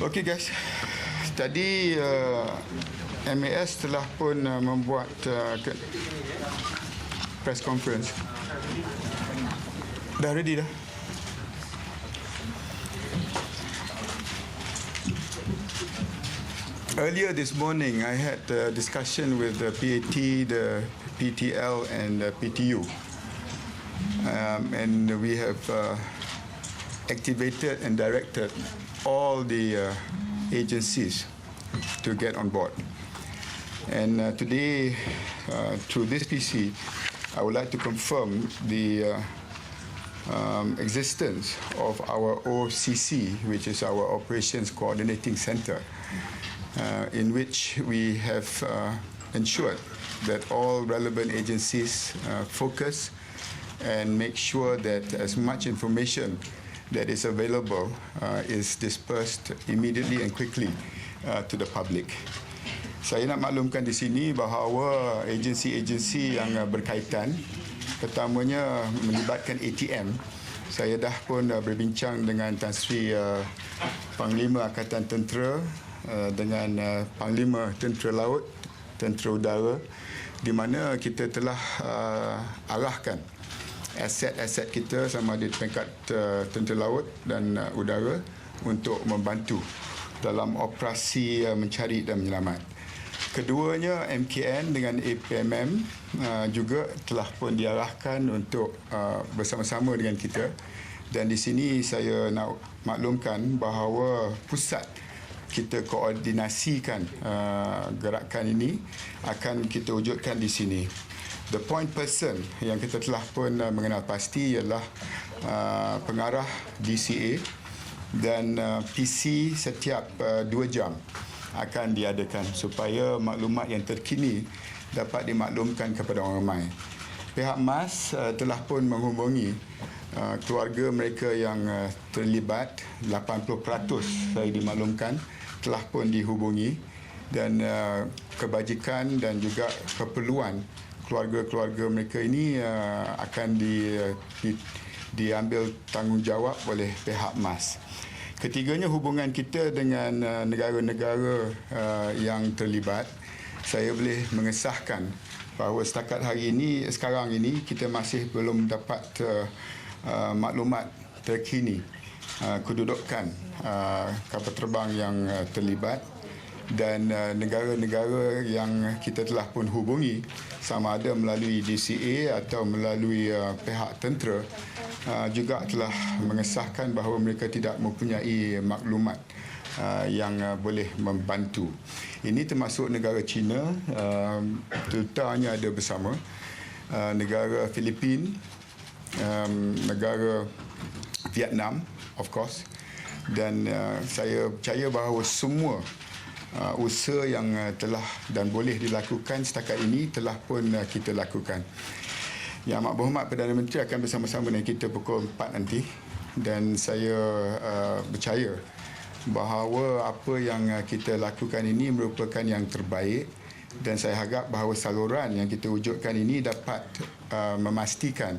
Okey guys, tadi MAS telah pun membuat press conference. Dah ready dah. Earlier this morning, I had a discussion with the PAT, the PTL, and the PTU, and we have activated and directed all the agencies to get on board. And today, through this PC, I would like to confirm the existence of our OCC, which is our Operations Coordinating Center, in which we have ensured that all relevant agencies focus and make sure that as much information that is available is dispersed immediately and quickly to the public. Saya nak maklumkan di sini bahawa agensi-agensi yang berkaitan, pertamanya melibatkan ATM. Saya dah pun berbincang dengan Tan Sri Panglima Angkatan Tentera, dengan Panglima Tentera Laut, Tentera Udara, di mana kita telah arahkan aset-aset kita sama ada di peringkat Tentera Laut dan Udara untuk membantu dalam operasi mencari dan menyelamat. Keduanya, MKN dengan APMM juga telah pun diarahkan untuk bersama-sama dengan kita. Dan di sini saya nak maklumkan bahawa pusat kita koordinasikan gerakan ini akan kita wujudkan di sini. The point person yang kita telah pun mengenal pasti ialah pengarah DCA, dan PC setiap 2 jam akan diadakan supaya maklumat yang terkini dapat dimaklumkan kepada orang ramai. Pihak MAS telah pun menghubungi keluarga mereka yang terlibat. 80% saya dimaklumkan telah pun dihubungi, dan kebajikan dan juga keperluan keluarga-keluarga mereka ini akan diambil tanggungjawab oleh pihak MAS. Ketiganya, hubungan kita dengan negara-negara yang terlibat. Saya boleh mengesahkan bahawa setakat hari ini, sekarang ini, kita masih belum dapat maklumat terkini kedudukan kapal terbang yang terlibat, dan negara-negara yang kita telah pun hubungi sama ada melalui DCA atau melalui pihak tentera juga telah mengesahkan bahawa mereka tidak mempunyai maklumat yang boleh membantu. Ini termasuk negara China, terutamanya ada bersama negara Filipina, negara Vietnam, of course, dan saya percaya bahawa semua usaha yang telah dan boleh dilakukan setakat ini telah pun kita lakukan. Yang Amat Berhormat Perdana Menteri akan bersama-sama dengan kita pukul 4 nanti, dan saya percaya bahawa apa yang kita lakukan ini merupakan yang terbaik, dan saya harap bahawa saluran yang kita wujudkan ini dapat memastikan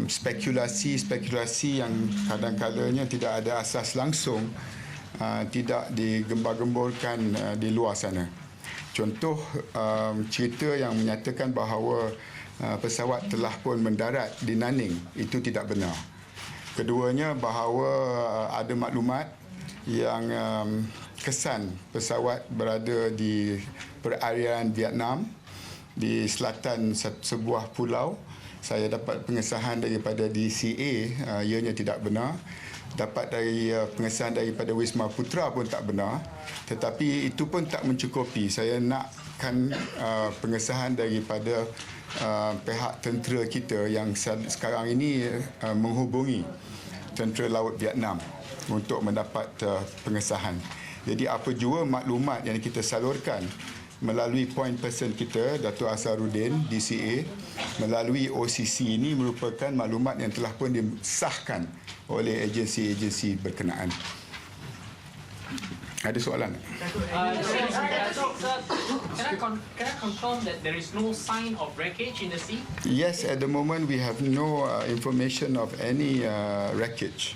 spekulasi-spekulasi yang kadang-kadangnya tidak ada asas langsung tidak digembar-gemborkan di luar sana. Contoh cerita yang menyatakan bahawa pesawat telah pun mendarat di Nanning, itu tidak benar. Keduanya, bahawa ada maklumat yang kesan pesawat berada di perairan Vietnam, di selatan sebuah pulau. Saya dapat pengesahan daripada DCA, ianya tidak benar. Dapat dari pengesahan daripada Wisma Putra pun tak benar. Tetapi itu pun tak mencukupi. Saya nakkan pengesahan daripada pihak tentera kita yang sekarang ini menghubungi Tentera Laut Vietnam untuk mendapat pengesahan. Jadi apa jua maklumat yang kita salurkan melalui point person kita, Datuk Asharuddin, DCA, melalui OCC ini merupakan maklumat yang telah pun disahkan oleh agensi-agensi berkenaan. Ada soalan? Can I confirm that there is no sign of wreckage in the sea? Yes, at the moment we have no information of any wreckage.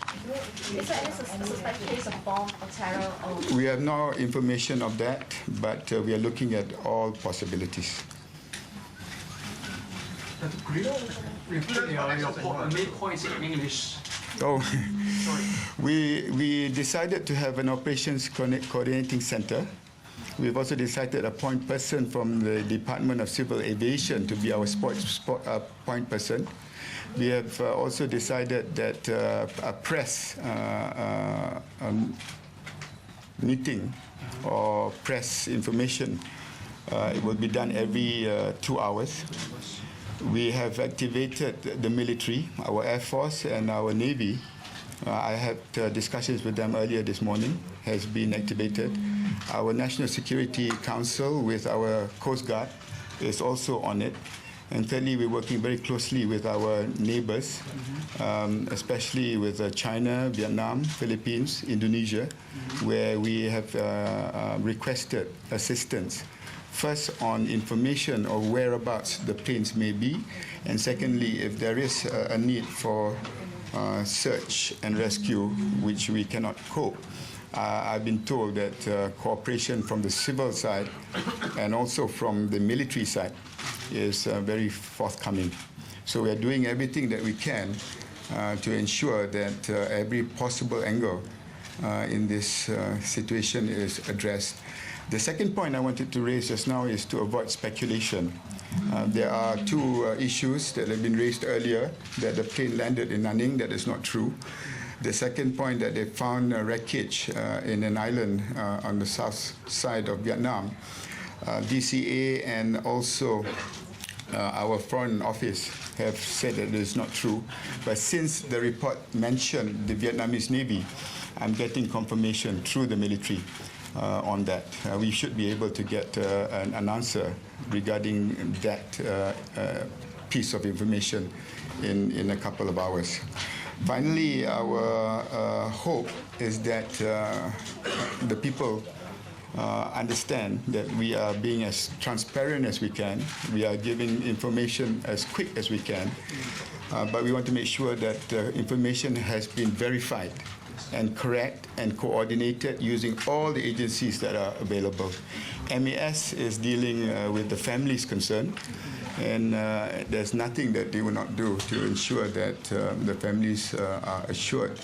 Is there any suspected case of bomb or terror? We have no information of that, but we are looking at all possibilities. Could you repeat your main points in English? Oh, we decided to have an operations coordinating center. We've also decided to appoint a person from the Department of Civil Aviation to be our point person. We have also decided that a press meeting or press information it will be done every 2 hours. We have activated the military, our Air Force and our Navy. I had discussions with them earlier this morning, has been activated. Our National Security Council with our Coast Guard is also on it. And thirdly, we're working very closely with our neighbors, especially with China, Vietnam, Philippines, Indonesia, where we have requested assistance. First, on information of whereabouts the planes may be, and secondly, if there is a need for search and rescue, which we cannot cope. I've been told that cooperation from the civil side and also from the military side is very forthcoming. So we are doing everything that we can to ensure that every possible angle in this situation is addressed. The second point I wanted to raise just now is to avoid speculation. There are two issues that have been raised earlier, that the plane landed in Nanning. That is not true. The second point, that they found wreckage in an island on the south side of Vietnam. DCA and also our Foreign Office have said that it is not true. But since the report mentioned the Vietnamese Navy, I'm getting confirmation through the military on that. We should be able to get an answer regarding that piece of information in a couple of hours. Finally, our hope is that the people understand that we are being as transparent as we can. We are giving information as quick as we can, but we want to make sure that the information has been verified and correct and coordinated using all the agencies that are available. MAS is dealing with the families concerned, and there's nothing that they will not do to ensure that the families are assured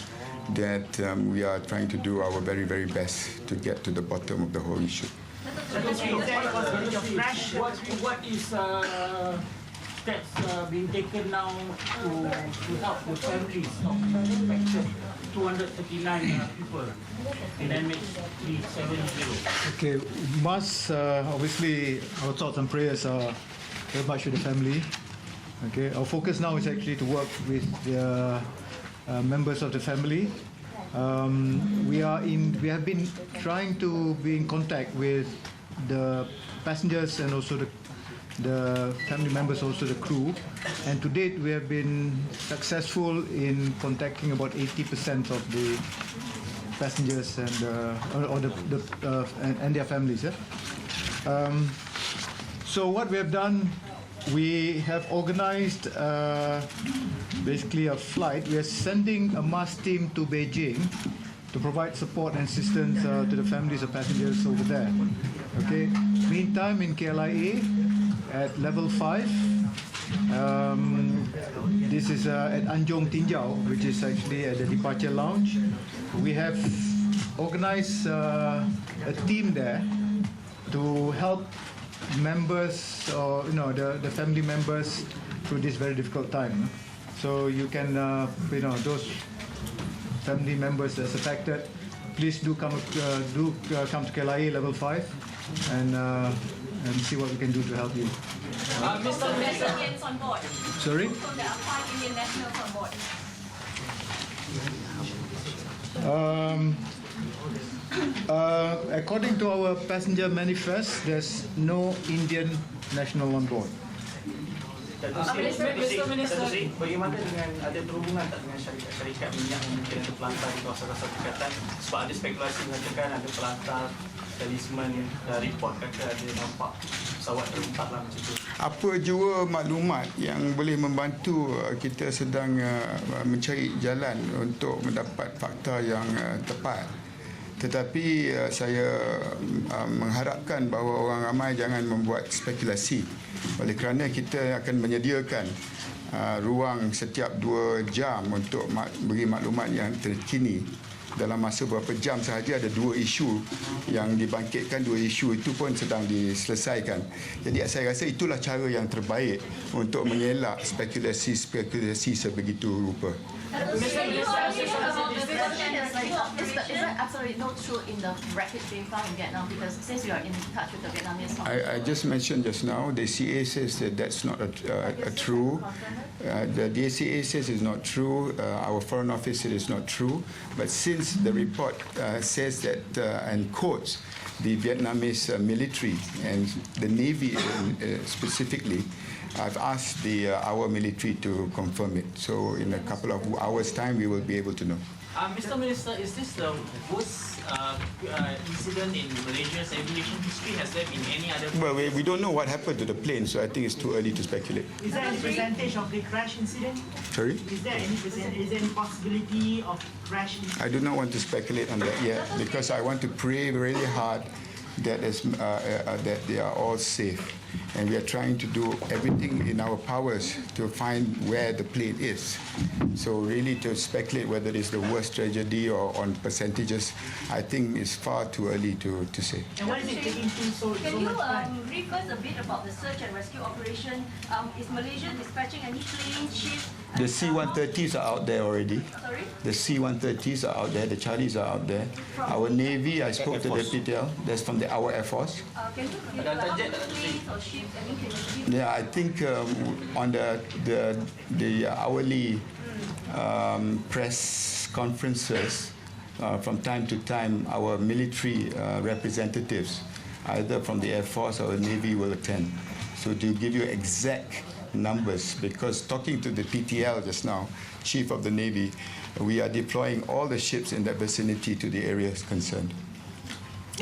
that we are trying to do our very, very best to get to the bottom of the whole issue. What is steps being taken now to help the families of affected 239 people in MH370? Okay, obviously our thoughts and prayers are very much with the family. Okay, our focus now is actually to work with the members of the family. We have been trying to be in contact with the passengers and also the family members, also the crew, and to date we have been successful in contacting about 80% of the passengers and and their families. Yeah? So what we have done, we have organized basically a flight. We are sending a mass team to Beijing to provide support and assistance to the families of passengers over there. Okay. Meantime, in KLIA at level 5, this is at Anjong Tinjau, which is actually at the departure lounge. We have organized a team there to help members, or the family members through this very difficult time. So you can, those family members that's affected, please do come to KLIA level 5 and see what we can do to help you. Mr. Indians on board. Sorry? So there are 5 Indian nationals on board. According to our passenger manifest, there's no Indian national on board. Mr. Minister. Bagaimana dengan ada berhubungan tak dengan syarikat minyak yang mungkin ada pelantar di kawasan-kawasan berdekatan? Sebab ada spekulasi mengatakan ada pelantar talisman report kata ada nampak pesawat terlempar lah macam tu. Apa jua maklumat yang boleh membantu kita sedang mencari jalan untuk mendapat fakta yang tepat. Tetapi saya mengharapkan bahawa orang ramai jangan membuat spekulasi. Oleh kerana kita akan menyediakan ruang setiap 2 jam untuk beri maklumat yang terkini. Dalam masa beberapa jam sahaja ada 2 isu yang dibangkitkan. 2 isu itu pun sedang diselesaikan. Jadi saya rasa itulah cara yang terbaik untuk mengelak spekulasi sebegitu rupa. Is there absolutely no truth in the wreckage being found in Vietnam? Because since you are in touch with the Vietnamese, I just mentioned just now, the CA says that that's not a true. The DCA says it's not true. Our Foreign Office said it's not true. But since the report says that and quotes the Vietnamese military and the Navy specifically, I've asked our military to confirm it. So in a couple of hours' time, we will be able to know. Mr. Minister, is this the worst incident in Malaysia's aviation history? Has there been any other? Well, we don't know what happened to the plane, so I think it's too early to speculate. Is there any percentage of the crash incident? Sorry? Is there any possibility of crash incident? I do not want to speculate on that yet because I want to pray really hard that they are all safe. And we are trying to do everything in our powers to find where the plane is. So really to speculate whether it's the worst tragedy or on percentages, I think it's far too early to say. And why is it taking so can you much time? brief us a bit about the search and rescue operation? Is Malaysia dispatching any plane, ship? The C-130s are out there already. Sorry? The C-130s are out there. The Charlies are out there. Our Navy, I spoke to the PTL. That's from our Air Force. Can you give how many planes or ships? I mean, can you give? Yeah, I think on the hourly press conferences, from time to time, our military representatives, either from the Air Force or the Navy, will attend. So to give you exact numbers, because talking to the PTL just now, Chief of the Navy, we are deploying all the ships in that vicinity to the areas concerned.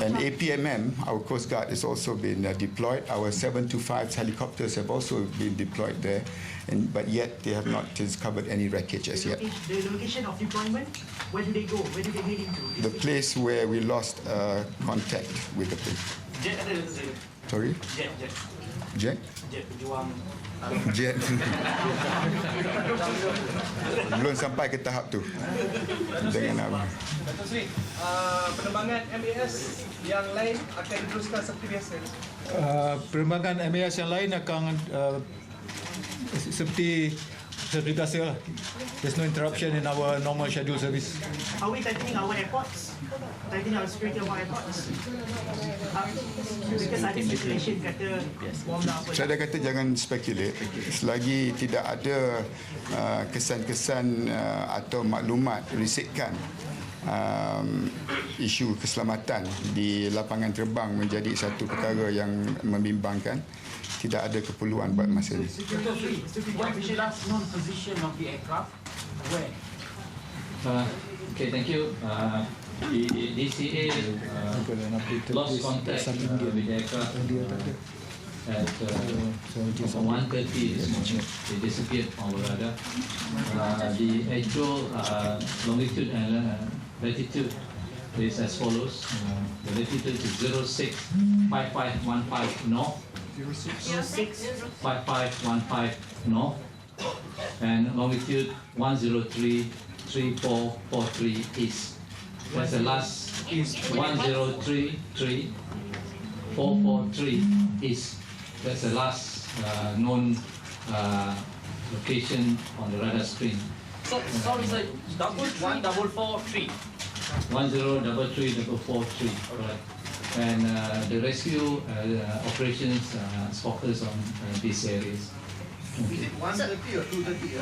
And APMM, our Coast Guard, has also been deployed. Our 725 helicopters have also been deployed there, but yet they have not discovered any wreckage as yet. The location of deployment, where do they go? Where do they head into? The place where we lost contact with the plane. Jet ada Sorry? jet. Jet? Jet pejuang. Jet. Belum sampai ke tahap tu. Dengan apa? Datuk Seri, penerbangan MAS yang lain akan diteruskan seperti biasa. Penerbangan MAS yang lain akan seperti biasa. There's no interruption in our normal schedule service. Are we tightening our airports? Tightening our security of our airports? Because ada speculation kata bom dah apa. Saya dah kata jangan speculate. Selagi tidak ada kesan-kesan atau maklumat risikan isu keselamatan di lapangan terbang menjadi satu perkara yang membimbangkan, tidak ada keperluan buat masa ini. What is the last known position of the aircraft? Where? Okay, thank you. The DCA lost contact with the aircraft at 1:30 this morning. They disappeared on the radar. The actual longitude and latitude is as follows. The latitude is 065515 north. 5515 north, and longitude 1033443 east. That's the last 1033443 east. That's the last known location on the radar screen. So, sorry, sir. 13443. 1033443. Correct. And the rescue operations focus on these areas. Is it 130 or 230?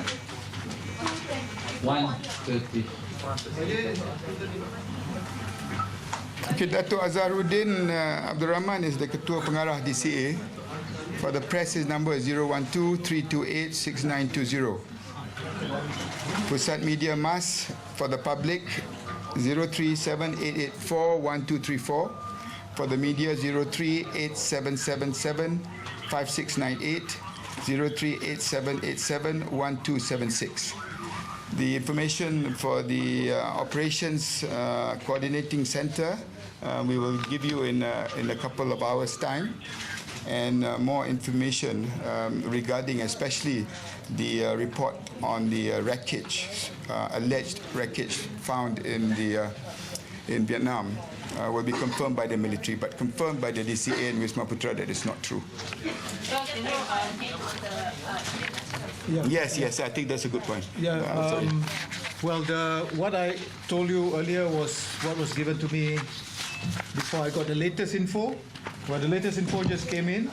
130. Okay, Datuk Azharuddin Abdul Rahman is the Ketua Pengarah DCA. For the press, his number is 012-328-6920. Pusat Media Mas, for the public, 037-884-1234. For the media, 03-8777-5698, 03-8787-1276. The information for the Operations Coordinating Center, we will give you in a couple of hours' time, and more information regarding especially the report on the wreckage, alleged wreckage found in Vietnam. Will be confirmed by the military, but confirmed by the DCA and Wisma Putra that is not true. Yes, I think that's a good point. Yeah. Well, what I told you earlier was what was given to me before I got the latest info. Well, the latest info just came in.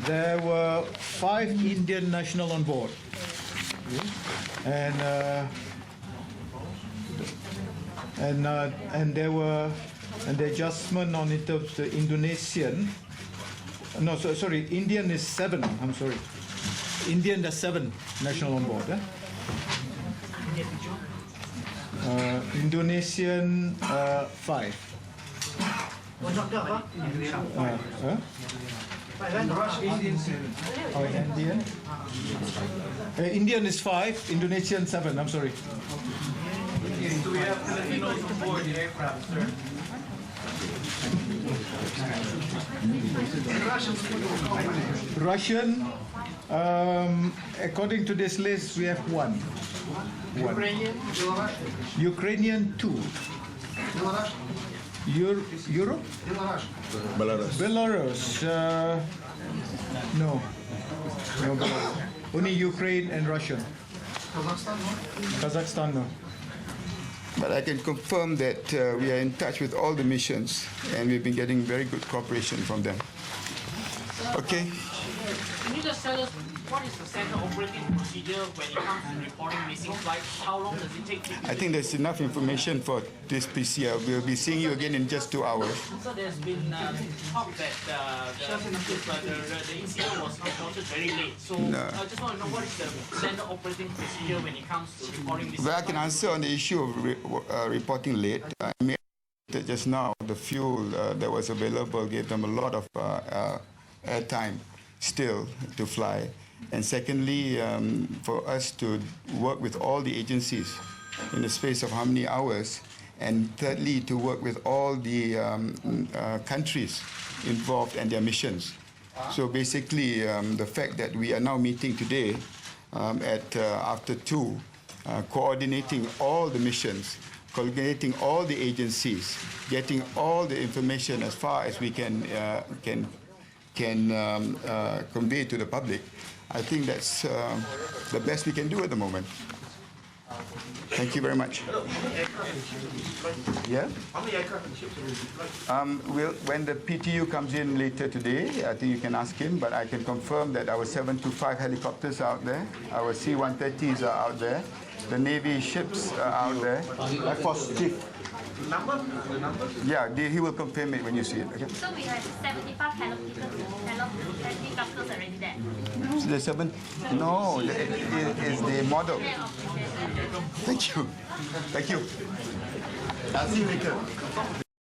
There were 5 Indian nationals on board, and there were. And the adjustment on it of the Indonesian, no, sorry, Indian is 7, I'm sorry. Indian, there's 7 national on board. Indonesian, 5. Indian? Indian is 5, Indonesian 7, I'm sorry. Do we have Filipinos on board the aircraft, sir? Russian, according to this list, we have 1. Ukrainian 2. Europe? Belarus. No, Belarus. Only Ukraine and Russia. Kazakhstan, no. But I can confirm that we are in touch with all the missions, and we've been getting very good cooperation from them. Okay. Can you just tell us what is the standard operating procedure when it comes to reporting missing flights? How long does it take to... I think there's enough information for this PCR. We'll be seeing you again in just 2 hours. So there's been talk that the incident was reported very late. So I just want to know what is the standard operating procedure when it comes to reporting missing Well, I flights? can answer on the issue of reporting late. I mean, just now, the fuel that was available gave them a lot of airtime still to fly. And secondly, for us to work with all the agencies in the space of how many hours, and thirdly, to work with all the countries involved and their missions. So basically, the fact that we are now meeting today at after 2, coordinating all the missions, coordinating all the agencies, getting all the information as far as we can convey to the public. I think that's the best we can do at the moment. Thank you very much. Yeah? How many aircraft and ships are When the PTU comes in later today, I think you can ask him, but I can confirm that our 725 helicopters are out there, our C-130s are out there, the Navy ships are out there. Air Force Chief. The number? Yeah, he will confirm it when you see it. Okay? So we have 75 helicopters already there. The 7? No, it is the model. Thank you. Thank you. I'll see you later.